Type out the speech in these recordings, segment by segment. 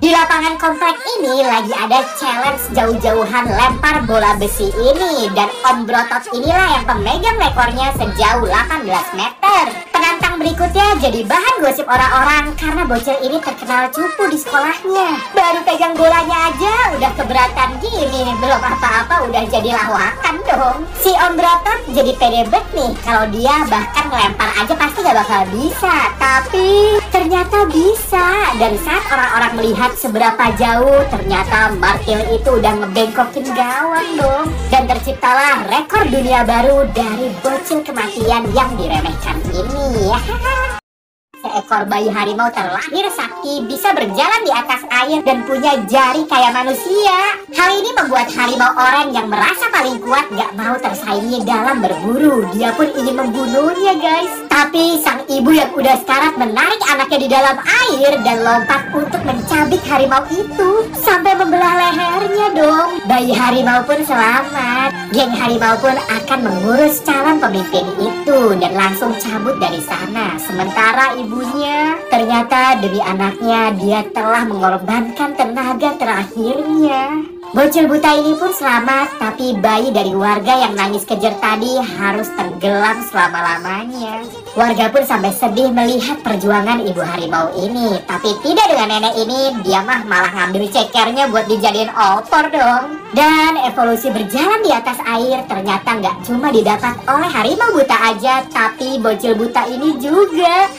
Di lapangan komplek ini lagi ada challenge jauh-jauhan lempar bola besi ini. Dan Om Brotot inilah yang pemegang rekornya sejauh 18 meter. Penantang berikutnya jadi bahan gosip orang-orang karena bocil ini terkenal cupu di sekolahnya. Baru pegang bolanya aja udah keberatan gini, belum apa-apa udah jadi lawakan dong. Si Om Brotot jadi pede bet nih kalau dia bahkan ngelempar aja pasti gak bakal bisa. Tapi ternyata bisa. Dan saat orang-orang melihat seberapa jauh, ternyata martil itu udah ngebengkokin gawang dong. Dan terciptalah rekor dunia baru dari bocil kematian yang diremehkan ini. Seekor bayi harimau terlahir sakti, bisa berjalan di atas air dan punya jari kayak manusia. Hal ini membuat harimau oranye yang merasa paling kuat gak mau tersaingi dalam berburu. Dia pun ingin membunuhnya guys. Tapi sang ibu yang udah sekarat menarik anaknya di dalam air dan lompat untuk mencabik harimau itu sampai membelah lehernya dong. Bayi harimau pun selamat. Geng harimau pun akan mengurus calon pemimpin itu dan langsung cabut dari sana. Sementara ibunya ternyata demi anaknya dia telah mengorbankan tenaga terakhirnya. Bocil buta ini pun selamat, tapi bayi dari warga yang nangis kejer tadi harus tenggelam selama-lamanya. Warga pun sampai sedih melihat perjuangan ibu harimau ini. Tapi tidak dengan nenek ini, dia malah ngambil cekernya buat dijadiin opor dong. Dan evolusi berjalan di atas air ternyata nggak cuma didapat oleh harimau buta aja, tapi bocil buta ini juga.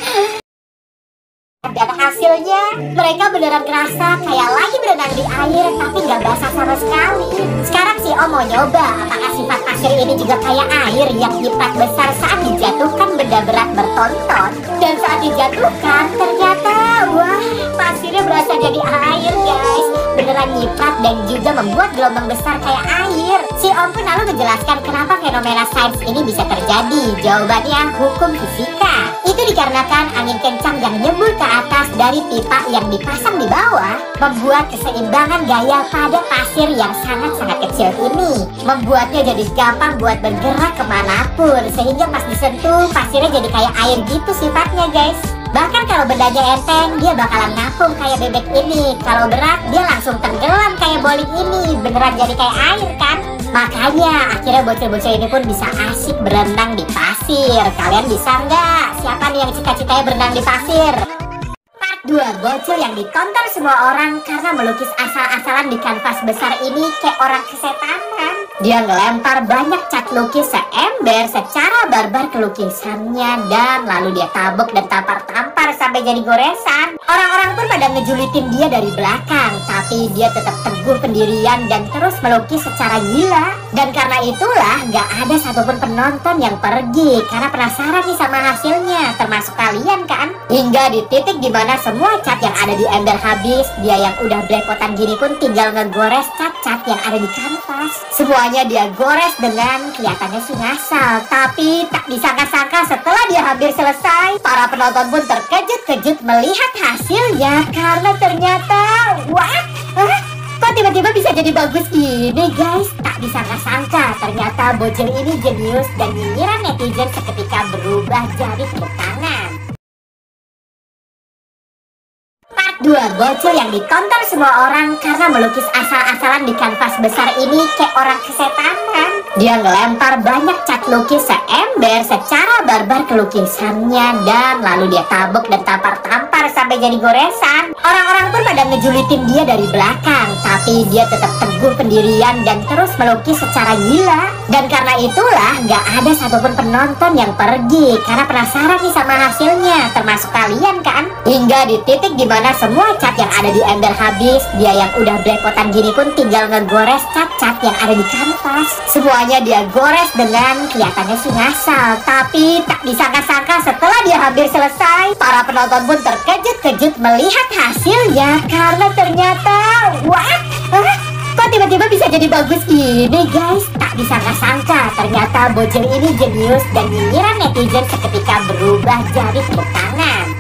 Dan hasilnya mereka beneran ngerasa kayak lagi berenang di air tapi nggak basah sama sekali. Sekarang si Om mau nyoba apakah sifat pasir ini juga kayak air yang nyiprat besar saat dijatuhkan benda berat bertonton. Dan saat dijatuhkan ternyata wah, pasirnya berasa jadi air guys. Beneran nyiprat dan juga membuat gelombang besar kayak air. Si Om pun lalu menjelaskan kenapa fenomena sains ini bisa terjadi. Jawabannya hukum fisika. Itu dikarenakan angin kencang yang nyembur ke atas dari pipa yang dipasang di bawah membuat keseimbangan gaya pada pasir yang sangat-sangat kecil ini, membuatnya jadi gampang buat bergerak kemanapun, sehingga pas disentuh pasirnya jadi kayak air gitu sifatnya guys. Bahkan kalau bendanya enteng dia bakalan ngapung kayak bebek ini, kalau berat dia langsung tenggelam kayak bowling ini, beneran jadi kayak air kan. Makanya akhirnya bocil-bocil ini pun bisa asik berenang di pasir. Kalian bisa nggak? Siapa nih yang cita-citanya berenang di pasir? Part 2, bocil yang ditonton semua orang karena melukis asal-asalan di kanvas besar ini kayak orang kesetanan. Dia ngelempar banyak cat lukis seember secara barbar ke lukisannya dan lalu dia tabok dan tampar-tampar sampai jadi goresan. Orang-orang pun pada ngejulitin dia dari belakang, tapi dia tetap teguh pendirian dan terus melukis secara gila. Dan karena itulah gak ada satupun penonton yang pergi karena penasaran nih sama hasilnya, termasuk kalian kan. Hingga di titik dimana semua cat yang ada di ember habis, dia yang udah belepotan gini pun tinggal ngegores cat-cat yang ada di kanvas. Semuanya dia gores dengan kelihatannya sih ngasal, tapi tak disangka-sangka setelah dia hampir selesai, para penonton pun terkejut-kejut melihat hasilnya karena ternyata what? Kok tiba-tiba bisa jadi bagus gini guys? Tak disangka-sangka ternyata bocil ini jenius dan nyinyiran netizen seketika berubah jadi tepuk tangan. Part 2, bocil yang ditonton semua orang karena melukis asal-asalan di kanvas besar ini kayak orang kesetanan. Dia ngelempar banyak cat lukis seember secara barbar ke lukisannya dan lalu dia tabok dan tampar-tampar sampai jadi goresan. Orang-orang pun pada ngejulitin dia dari belakang, tapi dia tetap teguh pendirian dan terus melukis secara gila. Dan karena itulah gak ada satupun penonton yang pergi karena penasaran nih sama hasilnya, termasuk kalian kan. Hingga di titik dimana semua cat yang ada di ember habis, dia yang udah belepotan gini pun tinggal ngegores cat-cat yang ada di kanvas. Semuanya dia gores dengan kelihatannya sih ngasal, tapi tak disangka-sangka setelah dia hampir selesai, para penonton pun terkejut-kejut melihat hasilnya karena ternyata what? Kok tiba-tiba bisa jadi bagus gini guys? Tak disangka-sangka ternyata bocil ini jenius dan nyinyiran netizen seketika berubah jadi tepuk tangan.